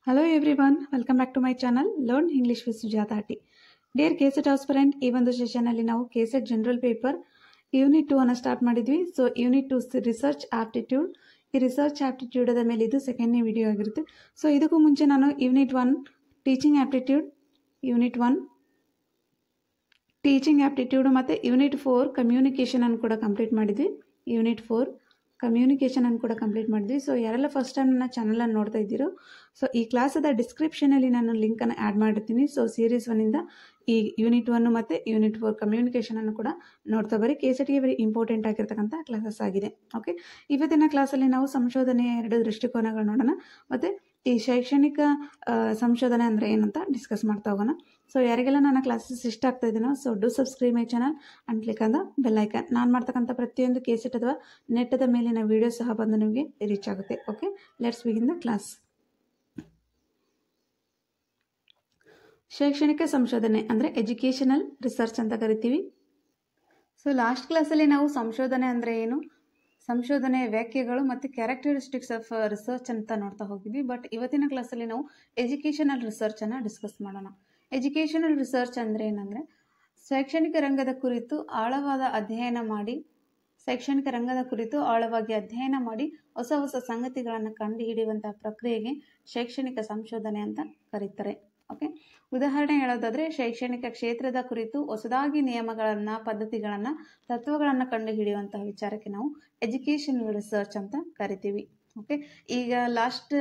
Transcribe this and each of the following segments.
Hello everyone, welcome back to my channel Learn English with Sujata T. Dear KSET aspirant, ಈ ಒಂದು session ಅಲ್ಲಿ ನಾವು KSET general paper unit 2 ಅನ್ನು start ಮಾಡಿದ್ವಿ. So unit 2 research aptitude. ಈ research aptitude ಅದ ಮೇಲೆ ಇದು ಸೆಕೆಂಡ್ನೇ ವಿಡಿಯೋ ಆಗಿರುತ್ತೆ. ಸೊ ಇದಕ್ಕೂ ಮುಂಚೆ ನಾನು unit 1 teaching aptitude, unit 1 teaching aptitude ಮತ್ತು ಯೂನಿಟ್ 4 ಕಮ್ಯುನಿಕೇಷನ್ ಅನ್ನು ಕೂಡ ಕಂಪ್ಲೀಟ್ ಮಾಡಿದ್ವಿ. ಯೂನಿಟ್ 4 ಕಮ್ಯುನಿಕೇಷನ್ ಅನ್ನು ಕೂಡ ಕಂಪ್ಲೀಟ್ ಮಾಡಿದ್ವಿ. ಸೊ ಯಾರೆಲ್ಲ ಫಸ್ಟ್ ಟೈಮ್ ನನ್ನ ಚಾನಲನ್ನು ನೋಡ್ತಾ ಇದ್ದೀರೋ, ಸೊ ಈ ಕ್ಲಾಸದ ಡಿಸ್ಕ್ರಿಪ್ಷನಲ್ಲಿ ನಾನು ಲಿಂಕನ್ನು ಆ್ಯಡ್ ಮಾಡಿರ್ತೀನಿ. ಸೊ ಸೀರೀಸ್ 1ಇಂದ ಈ ಯೂನಿಟ್ 1 ಮತ್ತು ಯೂನಿಟ್ 4 ಕಮ್ಯುನಿಕೇಷನನ್ನು ಕೂಡ ನೋಡ್ತಾ ಬರೀ. KSETಗೆ ವೆರಿ ಇಂಪಾರ್ಟೆಂಟ್ ಆಗಿರ್ತಕ್ಕಂಥ ಕ್ಲಾಸಸ್ ಆಗಿದೆ. ಓಕೆ, ಇವತ್ತಿನ ಕ್ಲಾಸಲ್ಲಿ ನಾವು ಸಂಶೋಧನೆಯ 2 ದೃಷ್ಟಿಕೋನಗಳು ನೋಡೋಣ ಮತ್ತು ಈ ಶೈಕ್ಷಣಿಕ ಸಂಶೋಧನೆ ಅಂದರೆ ಏನಂತ ಡಿಸ್ಕಸ್ ಮಾಡ್ತಾ ಹೋಗೋಣ. ಸೊ ಯಾರಿಗೆಲ್ಲ ನನ್ನ ಕ್ಲಾಸಸ್ ಇಷ್ಟ ಆಗ್ತಾ ಇದೀನೋ, so do subscribe my channel and click on the bell icon. ನಾನು ಮಾಡ್ತಕ್ಕಂಥ ಪ್ರತಿಯೊಂದು KSET ಅಥವಾ ನೆಟ್ಟದ ಮೇಲಿನ ವಿಡಿಯೋ ಸಹ ಬಂದು ನಿಮಗೆ ರೀಚ್ ಆಗುತ್ತೆ. Okay, let's begin the class. ಶೈಕ್ಷಣಿಕ ಸಂಶೋಧನೆ ಅಂದರೆ ಎಜುಕೇಷನಲ್ ರಿಸರ್ಚ್ ಅಂತ ಕರಿತೀವಿ. ಸೊ ಲಾಸ್ಟ್ ಕ್ಲಾಸಲ್ಲಿ ನಾವು ಸಂಶೋಧನೆ ಅಂದರೆ ಏನು, ಸಂಶೋಧನೆಯ ವ್ಯಾಖ್ಯೆಗಳು ಮತ್ತು ಕ್ಯಾರೆಕ್ಟರಿಸ್ಟಿಕ್ಸ್ ಆಫ್ ರಿಸರ್ಚ್ ಅಂತ ನೋಡ್ತಾ ಹೋಗಿದ್ವಿ. ಬಟ್ ಇವತ್ತಿನ ಕ್ಲಾಸಲ್ಲಿ ನಾವು ಎಜುಕೇಷನಲ್ ರಿಸರ್ಚನ್ನು ಡಿಸ್ಕಸ್ ಮಾಡೋಣ. ಎಜುಕೇಷನಲ್ ರಿಸರ್ಚ್ ಅಂದರೆ ಏನಂದರೆ ಶೈಕ್ಷಣಿಕ ರಂಗದ ಕುರಿತು ಆಳವಾದ ಅಧ್ಯಯನ ಮಾಡಿ, ಶೈಕ್ಷಣಿಕ ರಂಗದ ಕುರಿತು ಆಳವಾಗಿ ಅಧ್ಯಯನ ಮಾಡಿ ಹೊಸ ಹೊಸ ಸಂಗತಿಗಳನ್ನು ಕಂಡುಹಿಡಿಯುವಂತಹ ಪ್ರಕ್ರಿಯೆಗೆ ಶೈಕ್ಷಣಿಕ ಸಂಶೋಧನೆ ಅಂತ ಕರೀತಾರೆ. ಓಕೆ, ಉದಾಹರಣೆ ಹೇಳೋದಾದರೆ ಶೈಕ್ಷಣಿಕ ಕ್ಷೇತ್ರದ ಕುರಿತು ಹೊಸದಾಗಿ ನಿಯಮಗಳನ್ನು, ಪದ್ಧತಿಗಳನ್ನು, ತತ್ವಗಳನ್ನು ಕಂಡುಹಿಡಿಯುವಂತಹ ವಿಚಾರಕ್ಕೆ ನಾವು ಎಜುಕೇಷನಲ್ ರಿಸರ್ಚ್ ಅಂತ ಕರಿತೀವಿ. ಓಕೆ, ಈಗ ಲಾಸ್ಟ್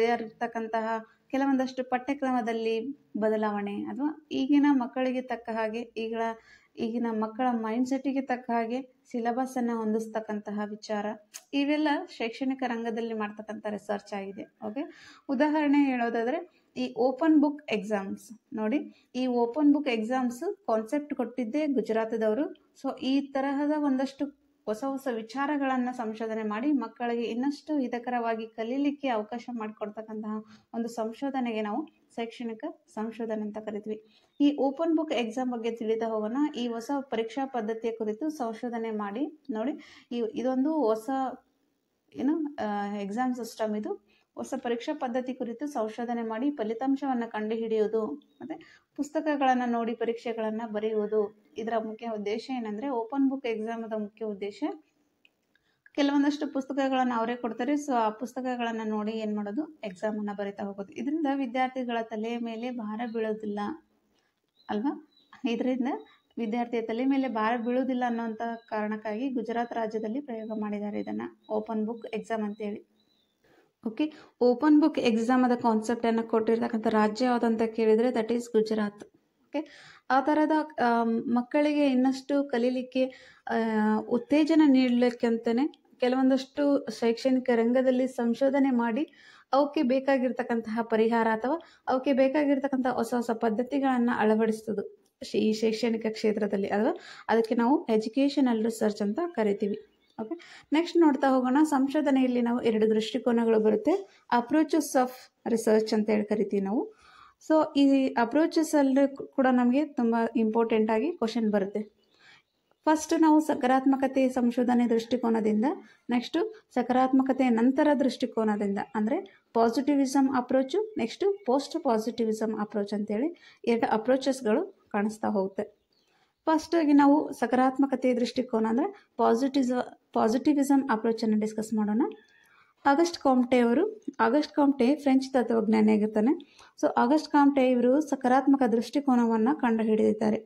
ಇಯರ್ ಇರ್ತಕ್ಕಂತಹ ಕೆಲವೊಂದಷ್ಟು ಪಠ್ಯಕ್ರಮದಲ್ಲಿ ಬದಲಾವಣೆ ಅಥವಾ ಈಗಿನ ಮಕ್ಕಳಿಗೆ ತಕ್ಕ ಹಾಗೆ ಈಗಿನ ಮಕ್ಕಳ ಮೈಂಡ್ಸೆಟ್ಟಿಗೆ ತಕ್ಕ ಹಾಗೆ ಸಿಲೆಬಸ್ಸನ್ನು ಹೊಂದಿಸ್ತಕ್ಕಂತಹ ವಿಚಾರ, ಇವೆಲ್ಲ ಶೈಕ್ಷಣಿಕ ರಂಗದಲ್ಲಿ ಮಾಡ್ತಕ್ಕಂಥ ರಿಸರ್ಚ್ ಆಗಿದೆ. ಓಕೆ, ಉದಾಹರಣೆ ಹೇಳೋದಾದರೆ ಈ ಓಪನ್ ಬುಕ್ ಎಕ್ಸಾಮ್ಸ್ ನೋಡಿ, ಈ ಓಪನ್ ಬುಕ್ ಎಕ್ಸಾಮ್ಸ್ ಕಾನ್ಸೆಪ್ಟ್ ಕೊಟ್ಟಿದ್ದೇ ಗುಜರಾತದವರು. ಸೊ ಈ ತರಹದ ಒಂದಷ್ಟು ಹೊಸ ಹೊಸ ವಿಚಾರಗಳನ್ನು ಸಂಶೋಧನೆ ಮಾಡಿ ಮಕ್ಕಳಿಗೆ ಇನ್ನಷ್ಟು ಹಿತಕರವಾಗಿ ಕಲೀಲಿಕ್ಕೆ ಅವಕಾಶ ಮಾಡಿಕೊಡ್ತಕ್ಕಂತಹ ಒಂದು ಸಂಶೋಧನೆಗೆ ನಾವು ಶೈಕ್ಷಣಿಕ ಸಂಶೋಧನೆ ಅಂತ ಕರಿತೀವಿ. ಈ ಓಪನ್ ಬುಕ್ ಎಕ್ಸಾಮ್ ಬಗ್ಗೆ ತಿಳಿತಾ ಹೋಗೋಣ. ಈ ಹೊಸ ಪರೀಕ್ಷಾ ಪದ್ಧತಿಯ ಕುರಿತು ಸಂಶೋಧನೆ ಮಾಡಿ ನೋಡಿ, ಇದೊಂದು ಹೊಸ ಎಕ್ಸಾಮ್ ಸಿಸ್ಟಮ್. ಇದು ಹೊಸ ಪರೀಕ್ಷಾ ಪದ್ಧತಿ ಕುರಿತು ಸಂಶೋಧನೆ ಮಾಡಿ ಫಲಿತಾಂಶವನ್ನು ಕಂಡುಹಿಡಿಯುವುದು ಮತ್ತು ಪುಸ್ತಕಗಳನ್ನು ನೋಡಿ ಪರೀಕ್ಷೆಗಳನ್ನು ಬರೆಯುವುದು. ಇದರ ಮುಖ್ಯ ಉದ್ದೇಶ ಏನಂದರೆ, ಓಪನ್ ಬುಕ್ ಎಕ್ಸಾಮದ ಮುಖ್ಯ ಉದ್ದೇಶ ಕೆಲವೊಂದಷ್ಟು ಪುಸ್ತಕಗಳನ್ನು ಅವರೇ ಕೊಡ್ತಾರೆ. ಸೊ ಆ ಪುಸ್ತಕಗಳನ್ನು ನೋಡಿ ಏನು ಮಾಡೋದು, ಎಕ್ಸಾಮನ್ನು ಬರೀತಾ ಹೋಗೋದು. ಇದರಿಂದ ವಿದ್ಯಾರ್ಥಿಗಳ ತಲೆಯ ಮೇಲೆ ಭಾರ ಬೀಳೋದಿಲ್ಲ ಅಲ್ವಾ. ಇದರಿಂದ ವಿದ್ಯಾರ್ಥಿಯ ತಲೆ ಮೇಲೆ ಭಾರ ಬೀಳೋದಿಲ್ಲ ಅನ್ನೋಂಥ ಕಾರಣಕ್ಕಾಗಿ ಗುಜರಾತ್ ರಾಜ್ಯದಲ್ಲಿ ಪ್ರಯೋಗ ಮಾಡಿದ್ದಾರೆ ಇದನ್ನು, ಓಪನ್ ಬುಕ್ ಎಕ್ಸಾಮ್ ಅಂತೇಳಿ. ಓಕೆ, ಓಪನ್ ಬುಕ್ ಎಕ್ಸಾಮದ ಕಾನ್ಸೆಪ್ಟನ್ನು ಕೊಟ್ಟಿರ್ತಕ್ಕಂಥ ರಾಜ್ಯ ಯಾವುದಂತ ಕೇಳಿದರೆ ದಟ್ ಈಸ್ ಗುಜರಾತ್. ಓಕೆ, ಆ ಥರದ ಮಕ್ಕಳಿಗೆ ಇನ್ನಷ್ಟು ಕಲೀಲಿಕ್ಕೆ ಉತ್ತೇಜನ ನೀಡಲಿಕ್ಕಂತಲೇ ಕೆಲವೊಂದಷ್ಟು ಶೈಕ್ಷಣಿಕ ರಂಗದಲ್ಲಿ ಸಂಶೋಧನೆ ಮಾಡಿ ಅವಕ್ಕೆ ಬೇಕಾಗಿರ್ತಕ್ಕಂತಹ ಪರಿಹಾರ ಅಥವಾ ಅವಕ್ಕೆ ಬೇಕಾಗಿರ್ತಕ್ಕಂಥ ಹೊಸ ಹೊಸ ಪದ್ಧತಿಗಳನ್ನು ಅಳವಡಿಸೋದು ಈ ಶೈಕ್ಷಣಿಕ ಕ್ಷೇತ್ರದಲ್ಲಿ, ಅಥವಾ ಅದಕ್ಕೆ ನಾವು ಎಜುಕೇಷನಲ್ ರಿಸರ್ಚ್ ಅಂತ ಕರಿತೀವಿ. ಓಕೆ, ನೆಕ್ಸ್ಟ್ ನೋಡ್ತಾ ಹೋಗೋಣ. ಸಂಶೋಧನೆಯಲ್ಲಿ ನಾವು 2 ದೃಷ್ಟಿಕೋನಗಳು ಬರುತ್ತೆ. ಅಪ್ರೋಚಸ್ ಆಫ್ ರಿಸರ್ಚ್ ಅಂತ ಹೇಳಿ ಕರಿತೀವಿ ನಾವು. ಸೊ ಈ ಅಪ್ರೋಚಸ್ ಅಲ್ಲಿ ಕೂಡ ನಮಗೆ ತುಂಬ ಇಂಪಾರ್ಟೆಂಟ್ ಆಗಿ ಕ್ವಶನ್ ಬರುತ್ತೆ. ಫಸ್ಟ್ ನಾವು ಸಕಾರಾತ್ಮಕತೆ ಸಂಶೋಧನೆ ದೃಷ್ಟಿಕೋನದಿಂದ, ನೆಕ್ಸ್ಟು ಸಕಾರಾತ್ಮಕತೆಯ ನಂತರ ದೃಷ್ಟಿಕೋನದಿಂದ ಅಂದರೆ ಪಾಸಿಟಿವಿಸಮ್ approach, next post positivism approach ಅಂತೇಳಿ 2 ಅಪ್ರೋಚಸ್ಗಳು ಕಾಣಿಸ್ತಾ ಹೋಗುತ್ತೆ. ಫಸ್ಟ್ ಆಗಿ ನಾವು ಸಕಾರಾತ್ಮಕತೆಯ ದೃಷ್ಟಿಕೋನ ಅಂದರೆ ಪಾಸಿಟಿವಿಸಮ್ ಅಪ್ರೋಚನ್ನು ಡಿಸ್ಕಸ್ ಮಾಡೋಣ. ಆಗಸ್ಟ್ ಕಾಂಟೆ ಫ್ರೆಂಚ್ ತತ್ವಜ್ಞಾನಿ ಆಗಿರ್ತಾನೆ. ಸೊ ಆಗಸ್ಟ್ ಕಾಂಟೆ ಇವರು ಸಕಾರಾತ್ಮಕ ದೃಷ್ಟಿಕೋನವನ್ನು ಕಂಡುಹಿಡಿದಿದ್ದಾರೆ.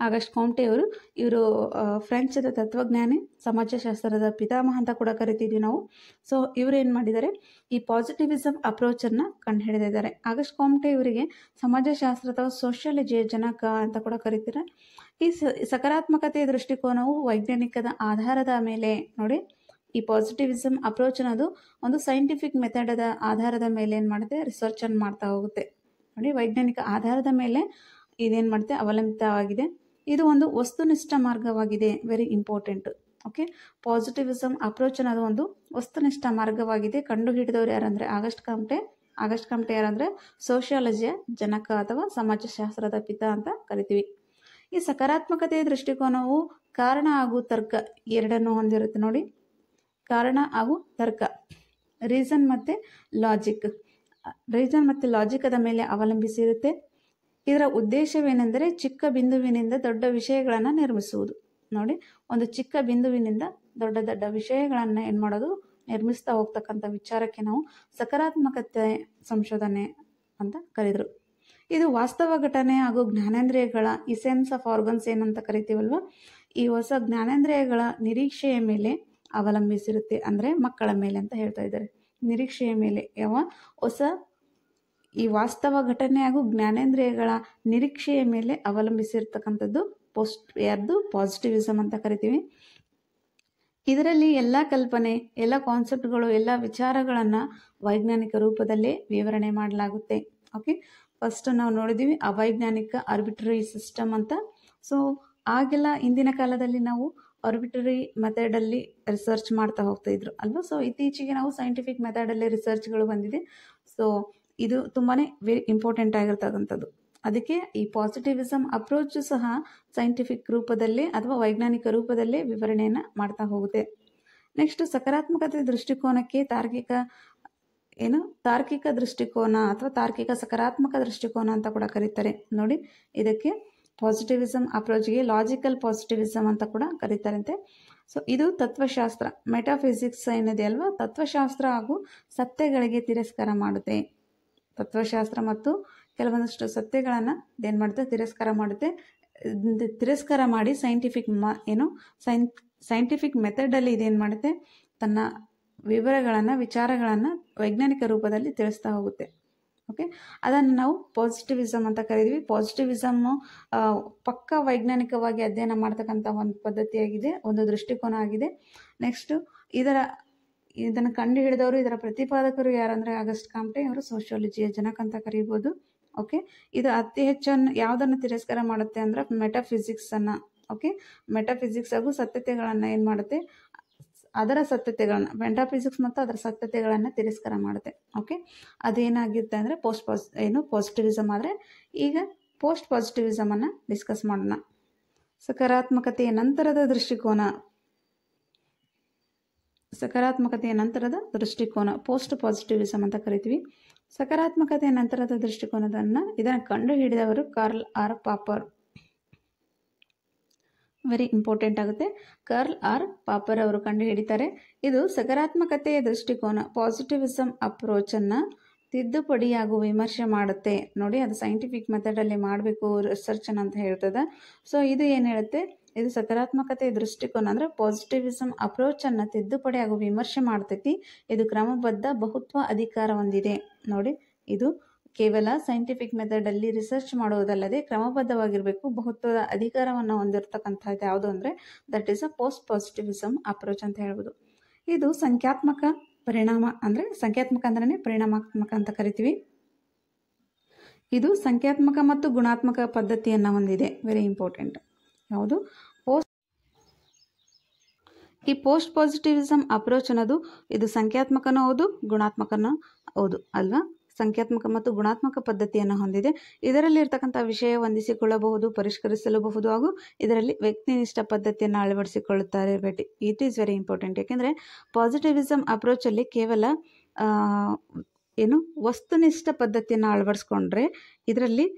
ಆಗಸ್ಟ್ ಕಾಂಟೆ ಇವರು ಫ್ರೆಂಚದ ತತ್ವಜ್ಞಾನಿ, ಸಮಾಜಶಾಸ್ತ್ರದ ಪಿತಾಮಹ ಅಂತ ಕೂಡ ಕರಿತಿದ್ವಿ ನಾವು. ಸೊ ಇವರು ಏನು ಮಾಡಿದ್ದಾರೆ, ಈ ಪಾಸಿಟಿವಿಸಮ್ ಅಪ್ರೋಚನ್ನು ಕಂಡುಹಿಡಿದಿದ್ದಾರೆ. ಆಗಸ್ಟ್ ಕಾಂಟೆ ಇವರಿಗೆ ಸಮಾಜಶಾಸ್ತ್ರ ಅಥವಾ ಸೋಷಿಯಾಲಜಿಯ ಜನಕ ಅಂತ ಕೂಡ ಕರಿತಾರೆ. ಈ ಸಕಾರಾತ್ಮಕತೆಯ ದೃಷ್ಟಿಕೋನವು ವೈಜ್ಞಾನಿಕದ ಆಧಾರದ ಮೇಲೆ ನೋಡಿ, ಈ ಪಾಸಿಟಿವಿಸಮ್ ಅಪ್ರೋಚ್ ಅನ್ನೋದು ಒಂದು ಸೈಂಟಿಫಿಕ್ ಮೆಥಡದ ಆಧಾರದ ಮೇಲೆ ಏನು ಮಾಡುತ್ತೆ, ರಿಸರ್ಚನ್ನು ಮಾಡ್ತಾ ಹೋಗುತ್ತೆ ನೋಡಿ. ವೈಜ್ಞಾನಿಕ ಆಧಾರದ ಮೇಲೆ ಇದೇನು ಮಾಡುತ್ತೆ, ಅವಲಂಬಿತವಾಗಿದೆ. ಇದು ಒಂದು ವಸ್ತುನಿಷ್ಠ ಮಾರ್ಗವಾಗಿದೆ, ವೆರಿ ಇಂಪಾರ್ಟೆಂಟ್. ಓಕೆ, ಪಾಸಿಟಿವಿಸಮ್ ಅಪ್ರೋಚ್ ಅನ್ನೋದು ಒಂದು ವಸ್ತುನಿಷ್ಠ ಮಾರ್ಗವಾಗಿದೆ. ಕಂಡುಹಿಡಿದವರು ಯಾರಂದರೆ ಆಗಸ್ಟ್ ಕಾಂಟೆ ಯಾರಂದರೆ ಸೋಷಿಯಾಲಜಿಯ ಜನಕ ಅಥವಾ ಸಮಾಜಶಾಸ್ತ್ರದ ಪಿತ ಅಂತ ಕರಿತೀವಿ. ಈ ಸಕಾರಾತ್ಮಕತೆಯ ದೃಷ್ಟಿಕೋನವು ಕಾರಣ ಹಾಗೂ ತರ್ಕ ಎರಡನ್ನು ಹೊಂದಿರುತ್ತೆ ನೋಡಿ. ಕಾರಣ ಹಾಗೂ ತರ್ಕ, ರೀಸನ್ ಮತ್ತು ಲಾಜಿಕ್ ರೀಸನ್ ಮತ್ತು ಲಾಜಿಕದ ಮೇಲೆ ಅವಲಂಬಿಸಿರುತ್ತೆ. ಇದರ ಉದ್ದೇಶವೇನೆಂದರೆ ಚಿಕ್ಕ ಬಿಂದುವಿನಿಂದ ದೊಡ್ಡ ವಿಷಯಗಳನ್ನು ನಿರ್ಮಿಸುವುದು. ನೋಡಿ, ಒಂದು ಚಿಕ್ಕ ಬಿಂದುವಿನಿಂದ ದೊಡ್ಡ ದೊಡ್ಡ ವಿಷಯಗಳನ್ನು ಏನು ಮಾಡೋದು, ನಿರ್ಮಿಸ್ತಾ ಹೋಗ್ತಕ್ಕಂಥ ವಿಚಾರಕ್ಕೆ ನಾವು ಸಕಾರಾತ್ಮಕತೆ ಸಂಶೋಧನೆ ಅಂತ ಕರೆದರು. ಇದು ವಾಸ್ತವ ಘಟನೆ ಹಾಗೂ ಜ್ಞಾನೇಂದ್ರಿಯಗಳ ಇಸೆನ್ಸ್ ಆಫ್ ಆರ್ಗನ್ಸ್ ಏನಂತ ಕರಿತೀವಲ್ವ, ಈ ಹೊಸ ಜ್ಞಾನೇಂದ್ರಿಯಗಳ ನಿರೀಕ್ಷೆಯ ಮೇಲೆ ಅವಲಂಬಿಸಿರುತ್ತೆ. ಅಂದರೆ ಮಕ್ಕಳ ಮೇಲೆ ಅಂತ ಹೇಳ್ತಾ ಇದ್ದಾರೆ. ನಿರೀಕ್ಷೆಯ ಮೇಲೆ ಹೊಸ ಈ ವಾಸ್ತವ ಘಟನೆ ಹಾಗೂ ಜ್ಞಾನೇಂದ್ರಿಯಗಳ ನಿರೀಕ್ಷೆಯ ಮೇಲೆ ಅವಲಂಬಿಸಿರ್ತಕ್ಕಂಥದ್ದು ಪಾಸಿಟಿವಿಸಮ್ ಅಂತ ಕರಿತೀವಿ. ಇದರಲ್ಲಿ ಎಲ್ಲ ಕಲ್ಪನೆ, ಎಲ್ಲ ಕಾನ್ಸೆಪ್ಟ್ಗಳು, ಎಲ್ಲ ವಿಚಾರಗಳನ್ನು ವೈಜ್ಞಾನಿಕ ರೂಪದಲ್ಲೇ ವಿವರಣೆ ಮಾಡಲಾಗುತ್ತೆ. ಓಕೆ, ಫಸ್ಟ್ ನಾವು ನೋಡಿದ್ದೀವಿ ಅವೈಜ್ಞಾನಿಕ ಆರ್ಬಿಟ್ರರಿ ಸಿಸ್ಟಮ್ ಅಂತ. ಸೊ ಆಗೆಲ್ಲ ಹಿಂದಿನ ಕಾಲದಲ್ಲಿ ನಾವು ಆರ್ಬಿಟ್ರರಿ ಮೆಥಡಲ್ಲಿ ರಿಸರ್ಚ್ ಮಾಡ್ತಾ ಹೋಗ್ತಾ ಇದ್ರು ಅಲ್ವಾ. ಸೊ ಇತ್ತೀಚೆಗೆ ನಾವು ಸೈಂಟಿಫಿಕ್ ಮೆಥಡಲ್ಲಿ ರಿಸರ್ಚ್ಗಳು ಬಂದಿದೆ. ಸೊ ಇದು ತುಂಬಾ ವೆರಿ ಇಂಪಾರ್ಟೆಂಟ್ ಆಗಿರ್ತಕ್ಕಂಥದ್ದು. ಅದಕ್ಕೆ ಈ ಪಾಸಿಟಿವಿಸಮ್ ಅಪ್ರೋಚ್ ಸಹ ಸೈಂಟಿಫಿಕ್ ರೂಪದಲ್ಲೇ ಅಥವಾ ವೈಜ್ಞಾನಿಕ ರೂಪದಲ್ಲೇ ವಿವರಣೆಯನ್ನು ಮಾಡ್ತಾ ಹೋಗುತ್ತೆ. ನೆಕ್ಸ್ಟ್ ಸಕಾರಾತ್ಮಕತೆ ದೃಷ್ಟಿಕೋನಕ್ಕೆ ತಾರ್ಕಿಕ ದೃಷ್ಟಿಕೋನ ಅಥವಾ ತಾರ್ಕಿಕ ಸಕಾರಾತ್ಮಕ ದೃಷ್ಟಿಕೋನ ಅಂತ ಕೂಡ ಕರೀತಾರೆ. ನೋಡಿ, ಇದಕ್ಕೆ ಪಾಸಿಟಿವಿಸಮ್ ಅಪ್ರೋಚ್ಗೆ ಲಾಜಿಕಲ್ ಪಾಸಿಟಿವಿಸಮ್ ಅಂತ ಕೂಡ ಕರೀತಾರಂತೆ. ಸೊ ಇದು ತತ್ವಶಾಸ್ತ್ರ, ಮೆಟಾಫಿಸಿಕ್ಸ್ ಏನಿದೆ ಅಲ್ವಾ, ತತ್ವಶಾಸ್ತ್ರ ಹಾಗೂ ಸತ್ಯಗಳಿಗೆ ತಿರಸ್ಕಾರ ಮಾಡುತ್ತೆ. ತತ್ವಶಾಸ್ತ್ರ ಮತ್ತು ಕೆಲವೊಂದಷ್ಟು ಸತ್ಯಗಳನ್ನು ಏನು ಮಾಡುತ್ತೆ, ತಿರಸ್ಕಾರ ಮಾಡುತ್ತೆ. ತಿರಸ್ಕಾರ ಮಾಡಿ ಸೈಂಟಿಫಿಕ್ ಮೆಥಡಲ್ಲಿ ಇದೇನು ಮಾಡುತ್ತೆ, ತನ್ನ ವಿಚಾರಗಳನ್ನು ವೈಜ್ಞಾನಿಕ ರೂಪದಲ್ಲಿ ತಿಳಿಸ್ತಾ ಹೋಗುತ್ತೆ. ಓಕೆ, ಅದನ್ನು ನಾವು ಪಾಸಿಟಿವಿಸಮ್ ಅಂತ ಕರೀತೀವಿ. ಪಾಸಿಟಿವಿಸಮ್ಮು ಪಕ್ಕಾ ವೈಜ್ಞಾನಿಕವಾಗಿ ಅಧ್ಯಯನ ಮಾಡ್ತಕ್ಕಂಥ ಒಂದು ಪದ್ಧತಿಯಾಗಿದೆ, ಒಂದು ದೃಷ್ಟಿಕೋನ ಆಗಿದೆ. ನೆಕ್ಸ್ಟು ಇದನ್ನು ಕಂಡು ಹಿಡಿದವರು, ಇದರ ಪ್ರತಿಪಾದಕರು ಯಾರಂದರೆ ಆಗಸ್ಟ್ ಕಾಮ್ಟೆ. ಇವರು ಸೋಷಿಯಾಲಜಿಯ ಜನಕ ಅಂತ ಕರೀಬೋದು. ಓಕೆ, ಇದು ಅತಿ ಹೆಚ್ಚನ್ನು ಯಾವುದನ್ನು ತಿರಸ್ಕಾರ ಮಾಡುತ್ತೆ ಅಂದರೆ ಮೆಟಾಫಿಸಿಕ್ಸನ್ನು. ಓಕೆ, ಮೆಟಾಫಿಸಿಕ್ಸ್ ಹಾಗೂ ಸತ್ಯತೆಗಳನ್ನು ಏನು ಮಾಡುತ್ತೆ, ಅದರ ಸತ್ಯತೆಗಳನ್ನು, ಮೆಟಾಫಿಸಿಕ್ಸ್ ಮತ್ತು ಅದರ ಸತ್ಯತೆಗಳನ್ನು ತಿರಸ್ಕಾರ ಮಾಡುತ್ತೆ. ಓಕೆ, ಅದೇನಾಗಿರುತ್ತೆ ಅಂದರೆ ಪಾಸಿಟಿವಿಸಮ್. ಆದರೆ ಈಗ ಪೋಸ್ಟ್ ಪಾಸಿಟಿವಿಸಮನ್ನು ಡಿಸ್ಕಸ್ ಮಾಡೋಣ. ಸಕಾರಾತ್ಮಕತೆಯ ನಂತರದ ದೃಷ್ಟಿಕೋನ ಪೋಸ್ಟ್ ಪಾಸಿಟಿವಿಸಮ್ ಅಂತ ಕರಿತೀವಿ. ಸಕಾರಾತ್ಮಕತೆಯ ನಂತರದ ಇದನ್ನು ಕಂಡು ಹಿಡಿದವರು Karl R Popper. Very important ಆಗುತ್ತೆ. ಕಾರ್ಲ್ ಆರ್ ಪಾಪರ್ ಅವರು ಕಂಡು ಹಿಡಿತಾರೆ. ಇದು ಸಕಾರಾತ್ಮಕತೆಯ ದೃಷ್ಟಿಕೋನ ಪಾಸಿಟಿವಿಸಮ್ ಅಪ್ರೋಚನ್ನು ತಿದ್ದುಪಡಿ ಹಾಗೂ ವಿಮರ್ಶೆ ಮಾಡುತ್ತೆ. ನೋಡಿ, ಅದು ಸೈಂಟಿಫಿಕ್ ಮೆಥಡಲ್ಲಿ ಮಾಡಬೇಕು ರಿಸರ್ಚನ್ನು ಅಂತ ಹೇಳ್ತದೆ. ಸೊ ಇದು ಏನು ಹೇಳುತ್ತೆ, ಇದು ಸಕಾರಾತ್ಮಕತೆಯ ದೃಷ್ಟಿಕೋನ ಅಂದರೆ ಪಾಸಿಟಿವಿಸಮ್ ಅಪ್ರೋಚನ್ನು ತಿದ್ದುಪಡಿ ಹಾಗೂ ವಿಮರ್ಶೆ ಮಾಡ್ತೈತಿ. ಇದು ಕ್ರಮಬದ್ಧ ಬಹುತ್ವ ಅಧಿಕಾರ ಹೊಂದಿದೆ. ನೋಡಿ, ಇದು ಕೇವಲ ಸೈಂಟಿಫಿಕ್ ಮೆಥಡಲ್ಲಿ ರಿಸರ್ಚ್ ಮಾಡುವುದಲ್ಲದೆ ಕ್ರಮಬದ್ಧವಾಗಿರಬೇಕು, ಬಹುತ್ವದ ಅಧಿಕಾರವನ್ನು ಹೊಂದಿರತಕ್ಕಂಥದ್ದು ಯಾವುದು ಅಂದರೆ that is a post positivism approach ಅಂತ ಹೇಳ್ಬೋದು. ಇದು ಸಂಖ್ಯಾತ್ಮಕ ಪರಿಣಾಮ ಅಂದರೆ ಸಂಖ್ಯಾತ್ಮಕ ಅಂದ್ರೆ ಪರಿಣಾಮಾತ್ಮಕ ಅಂತ ಕರಿತೀವಿ. ಇದು ಸಂಖ್ಯಾತ್ಮಕ ಮತ್ತು ಗುಣಾತ್ಮಕ ಪದ್ಧತಿಯನ್ನು ಹೊಂದಿದೆ. Very important. ಯಾವುದು ಈ ಪೋಸ್ಟ್ ಪಾಸಿಟಿವಿಸಮ್ ಅಪ್ರೋಚ್ ಅನ್ನೋದು ಇದು ಸಂಖ್ಯಾತ್ಮಕನೂ ಹೌದು, ಗುಣಾತ್ಮಕನೂ ಹೌದು ಅಲ್ವಾ. ಸಂಖ್ಯಾತ್ಮಕ ಮತ್ತು ಗುಣಾತ್ಮಕ ಪದ್ಧತಿಯನ್ನು ಹೊಂದಿದೆ. ಇದರಲ್ಲಿ ಇರ್ತಕ್ಕಂಥ ವಿಷಯ ಹೊಂದಿಸಿಕೊಳ್ಳಬಹುದು, ಪರಿಷ್ಕರಿಸಲಬಹುದು ಹಾಗೂ ಇದರಲ್ಲಿ ವ್ಯಕ್ತಿನಿಷ್ಠ ಪದ್ಧತಿಯನ್ನು ಅಳವಡಿಸಿಕೊಳ್ಳುತ್ತಾರೆ. But it is very important. ಯಾಕೆಂದರೆ ಪಾಸಿಟಿವಿಸಮ್ ಅಪ್ರೋಚಲ್ಲಿ ಕೇವಲ ವಸ್ತುನಿಷ್ಠ ಪದ್ಧತಿಯನ್ನು ಅಳವಡಿಸ್ಕೊಂಡ್ರೆ ಇದರಲ್ಲಿ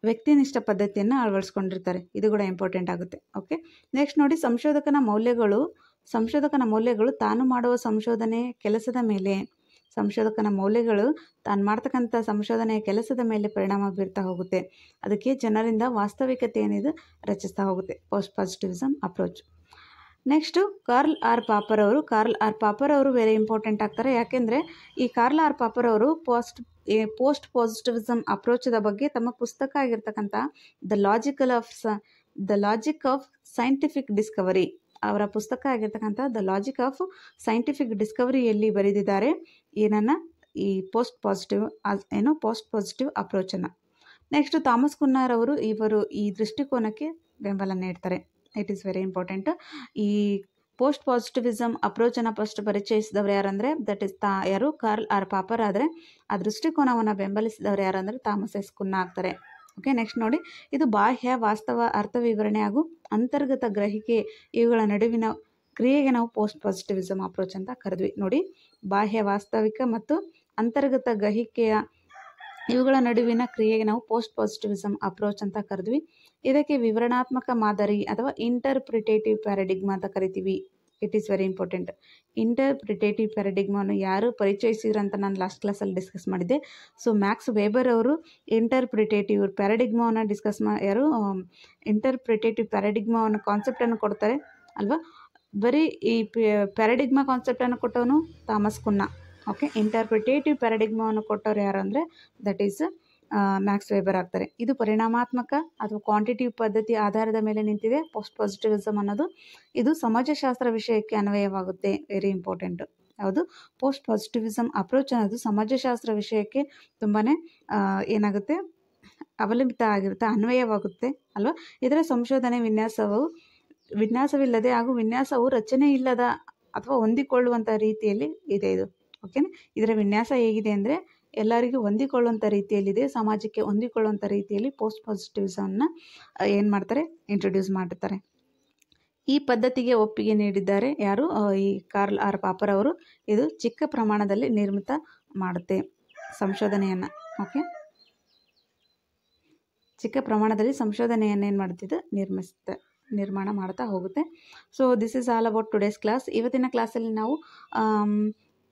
ವ್ಯಕ್ತಿನಿಷ್ಠ ಪದ್ಧತಿಯನ್ನು ಅಳವಡಿಸ್ಕೊಂಡಿರ್ತಾರೆ. ಇದು ಕೂಡ ಇಂಪಾರ್ಟೆಂಟ್ ಆಗುತ್ತೆ. ಓಕೆ, ನೆಕ್ಸ್ಟ್ ನೋಡಿ, ಸಂಶೋಧಕನ ಮೌಲ್ಯಗಳು ತಾನು ಮಾಡುವ ಸಂಶೋಧಕನ ಮೌಲ್ಯಗಳು ತಾನು ಮಾಡ್ತಕ್ಕಂಥ ಸಂಶೋಧನೆಯ ಕೆಲಸದ ಮೇಲೆ ಪರಿಣಾಮ ಬೀರ್ತಾ ಹೋಗುತ್ತೆ. ಅದಕ್ಕೆ ಜನರಿಂದ ವಾಸ್ತವಿಕತೆಯನ್ನು ರಚಿಸ್ತಾ ಹೋಗುತ್ತೆ post positivism approach. Next Karl R Popper ಅವರು ವೆರಿ ಇಂಪಾರ್ಟೆಂಟ್ ಆಗ್ತಾರೆ. ಯಾಕೆಂದರೆ ಈ ಕಾರ್ಲ್ ಆರ್ ಪಾಪರ್ ಅವರು ಪೋಸ್ಟ್ ಪಾಸಿಟಿವಿಸಮ್ ಅಪ್ರೋಚದ ಬಗ್ಗೆ ತಮ್ಮ ಪುಸ್ತಕ ಆಗಿರ್ತಕ್ಕಂಥ the logic of scientific discovery, ಅವರ ಪುಸ್ತಕ ಆಗಿರ್ತಕ್ಕಂಥ ದ ಲಾಜಿಕ್ ಆಫ್ ಸೈಂಟಿಫಿಕ್ ಡಿಸ್ಕವರಿಯಲ್ಲಿ ಬರೆದಿದ್ದಾರೆ ಏನನ್ನ, ಈ ಪೋಸ್ಟ್ ಪಾಸಿಟಿವ್ ಅಪ್ರೋಚನ್ನು. ನೆಕ್ಸ್ಟ್ ಥಾಮಸ್ ಕುನ್ನರ್ ಇವರು ಈ ದೃಷ್ಟಿಕೋನಕ್ಕೆ ಬೆಂಬಲ ನೀಡ್ತಾರೆ. It is very important. ಈ ಪೋಸ್ಟ್ ಪಾಸಿಟಿವಿಸಮ್ ಅಪ್ರೋಚನ್ನು ಫಸ್ಟ್ ಪರಿಚಯಿಸಿದವರು ಯಾರಂದರೆ that is Karl R pauper. ಆದರೆ ಆ ದೃಷ್ಟಿಕೋನವನ್ನು ಬೆಂಬಲಿಸಿದವರು ಯಾರಂದರೆ ಥಾಮಸ್ ಎಸ್ ಕುನ್ನ ಆಗ್ತಾರೆ. ಓಕೆ, ನೆಕ್ಸ್ಟ್ ನೋಡಿ, ಇದು ಬಾಹ್ಯ ವಾಸ್ತವ ಅರ್ಥ ವಿವರಣೆ ಹಾಗೂ ಅಂತರ್ಗತ ಗ್ರಹಿಕೆ ಇವುಗಳ ನಡುವಿನ ಕ್ರಿಯೆಗೆ ನಾವು ಪೋಸ್ಟ್ ಪಾಸಿಟಿವಿಸಮ್ ಅಪ್ರೋಚ್ ಅಂತ ಕರೆದ್ವಿ. ನೋಡಿ, ಬಾಹ್ಯ ವಾಸ್ತವಿಕ ಮತ್ತು ಅಂತರ್ಗತ ಗ್ರಹಿಕೆಯ ಇವುಗಳ ನಡುವಿನ ಕ್ರಿಯೆಗೆ ನಾವು ಪೋಸ್ಟ್ ಪಾಸಿಟಿವಿಸಮ್ ಅಪ್ರೋಚ್ ಅಂತ ಕರೆದ್ವಿ. ಇದಕ್ಕೆ ವಿವರಣಾತ್ಮಕ ಮಾದರಿ ಅಥವಾ ಇಂಟರ್ಪ್ರಿಟೇಟಿವ್ ಪ್ಯಾರಾಡಿಗ್ಮಾ ಅಂತ ಕರಿತೀವಿ. It is very important. Interpretative ಪ್ಯಾರಾಡಿಗ್ಮಾವನ್ನು ಯಾರು ಪರಿಚಯಿಸಿದ್ರು ಅಂತ ನಾನು ಲಾಸ್ಟ್ ಕ್ಲಾಸಲ್ಲಿ ಡಿಸ್ಕಸ್ ಮಾಡಿದ್ದೆ. ಸೊ ಮ್ಯಾಕ್ಸ್ ವೆಬರ್ ಅವರು ಇಂಟರ್ಪ್ರಿಟೇಟಿವ್ ಪ್ಯಾರಾಡಿಗ್ಮಾವನ್ನು ಇಂಟರ್ಪ್ರಿಟೇಟಿವ್ ಪ್ಯಾರಾಡಿಗ್ಮಾವನ್ನು ಕಾನ್ಸೆಪ್ಟನ್ನು ಕೊಡ್ತಾರೆ ಅಲ್ವಾ. ಬರೀ ಈ ಪ್ಯಾರಾಡಿಗ್ಮಾ ಕಾನ್ಸೆಪ್ಟನ್ನು ಕೊಟ್ಟವನು ಥಾಮಸ್ ಕುನ್ನ. ಓಕೆ, ಇಂಟರ್ಪ್ರಿಟೇಟಿವ್ ಪ್ಯಾರಾಡಿಗ್ಮಾವನ್ನು ಕೊಟ್ಟವ್ರು ಯಾರು ಅಂದರೆ ದಟ್ ಈಸ್ ಮ್ಯಾಕ್ಸ್ ವೆಬರ್ ಆಗ್ತಾರೆ. ಇದು ಪರಿಣಾಮಾತ್ಮಕ ಅಥವಾ ಕ್ವಾಂಟಿಟಿವ್ ಪದ್ಧತಿ ಆಧಾರದ ಮೇಲೆ ನಿಂತಿದೆ ಪೋಸ್ಟ್ ಪಾಸಿಟಿವಿಸಮ್ ಅನ್ನೋದು. ಇದು ಸಮಾಜಶಾಸ್ತ್ರ ವಿಷಯಕ್ಕೆ ಅನ್ವಯವಾಗುತ್ತೆ. Very important. ಯಾವುದು? ಪೋಸ್ಟ್ ಪಾಸಿಟಿವಿಸಮ್ ಅಪ್ರೋಚ್ ಅನ್ನೋದು ಸಮಾಜಶಾಸ್ತ್ರ ವಿಷಯಕ್ಕೆ ತುಂಬಾ ಏನಾಗುತ್ತೆ, ಅವಲಂಬಿತ ಆಗಿರುತ್ತೆ, ಅನ್ವಯವಾಗುತ್ತೆ ಅಲ್ವಾ. ಇದರ ಸಂಶೋಧನೆ ವಿನ್ಯಾಸವಿಲ್ಲದೆ ಹಾಗೂ ವಿನ್ಯಾಸವು ರಚನೆ ಇಲ್ಲದ ಅಥವಾ ಹೊಂದಿಕೊಳ್ಳುವಂಥ ರೀತಿಯಲ್ಲಿ ಇದೆ ಇದು. ಓಕೆನಾ. ಇದರ ವಿನ್ಯಾಸ ಹೇಗಿದೆ ಅಂದರೆ ಎಲ್ಲರಿಗೂ ಹೊಂದಿಕೊಳ್ಳುವಂಥ ರೀತಿಯಲ್ಲಿದೆ, ಸಮಾಜಕ್ಕೆ ಹೊಂದಿಕೊಳ್ಳುವಂಥ ರೀತಿಯಲ್ಲಿ ಪೋಸ್ಟ್ ಪಾಸಿಟಿವಿಸಮ್ನ ಏನು ಮಾಡ್ತಾರೆ, ಇಂಟ್ರೊಡ್ಯೂಸ್ ಮಾಡ್ತಾರೆ. ಈ ಪದ್ಧತಿಗೆ ಒಪ್ಪಿಗೆ ನೀಡಿದ್ದಾರೆ ಯಾರು? ಈ ಕಾರ್ಲ್ ಆರ್ ಪಾಪರ್ ಅವರು. ಇದು ಚಿಕ್ಕ ಪ್ರಮಾಣದಲ್ಲಿ ನಿರ್ಮಿತ ಮಾಡುತ್ತೆ ಸಂಶೋಧನೆಯನ್ನು. ಓಕೆ, ಚಿಕ್ಕ ಪ್ರಮಾಣದಲ್ಲಿ ಸಂಶೋಧನೆಯನ್ನು ಏನು ಮಾಡ್ತಿದ್ದು, ನಿರ್ಮಾಣ ಮಾಡ್ತಾ ಹೋಗುತ್ತೆ. So this is all about today's class. ಇವತ್ತಿನ ಕ್ಲಾಸಲ್ಲಿ ನಾವು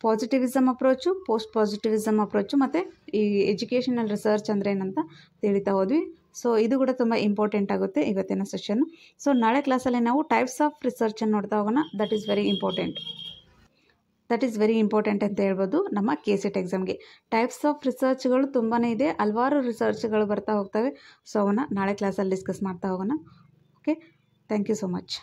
ಪಾಸಿಟಿವಿಸಮ್ ಅಪ್ರೋಚು, ಪೋಸ್ಟ್ ಪಾಸಿಟಿವಿಸಮ್ ಅಪ್ರೋಚು ಮತ್ತು ಈ ಎಜುಕೇಷನಲ್ ರಿಸರ್ಚ್ ಅಂದರೆ ಏನಂತ ತಿಳಿತಾ ಹೋದ್ವಿ. ಸೊ ಇದು ಕೂಡ ತುಂಬ ಇಂಪಾರ್ಟೆಂಟ್ ಆಗುತ್ತೆ ಇವತ್ತಿನ ಸೆಷನ್ನು. ಸೊ ನಾಳೆ ಕ್ಲಾಸಲ್ಲಿ ನಾವು ಟೈಪ್ಸ್ ಆಫ್ ರಿಸರ್ಚನ್ನು ನೋಡ್ತಾ ಹೋಗೋಣ. ದಟ್ ಈಸ್ ವೆರಿ ಇಂಪಾರ್ಟೆಂಟ್ ಅಂತ ಹೇಳ್ಬೋದು ನಮ್ಮ KCET ಎಕ್ಸಾಮ್ಗೆ. ಟೈಪ್ಸ್ ಆಫ್ ರಿಸರ್ಚ್ಗಳು ತುಂಬಾ ಇದೆ, ಹಲವಾರು ರಿಸರ್ಚ್ಗಳು ಬರ್ತಾ ಹೋಗ್ತವೆ. ಸೊ ಅವನ್ನ ನಾಳೆ ಕ್ಲಾಸಲ್ಲಿ ಡಿಸ್ಕಸ್ ಮಾಡ್ತಾ ಹೋಗೋಣ. Okay, thank you so much.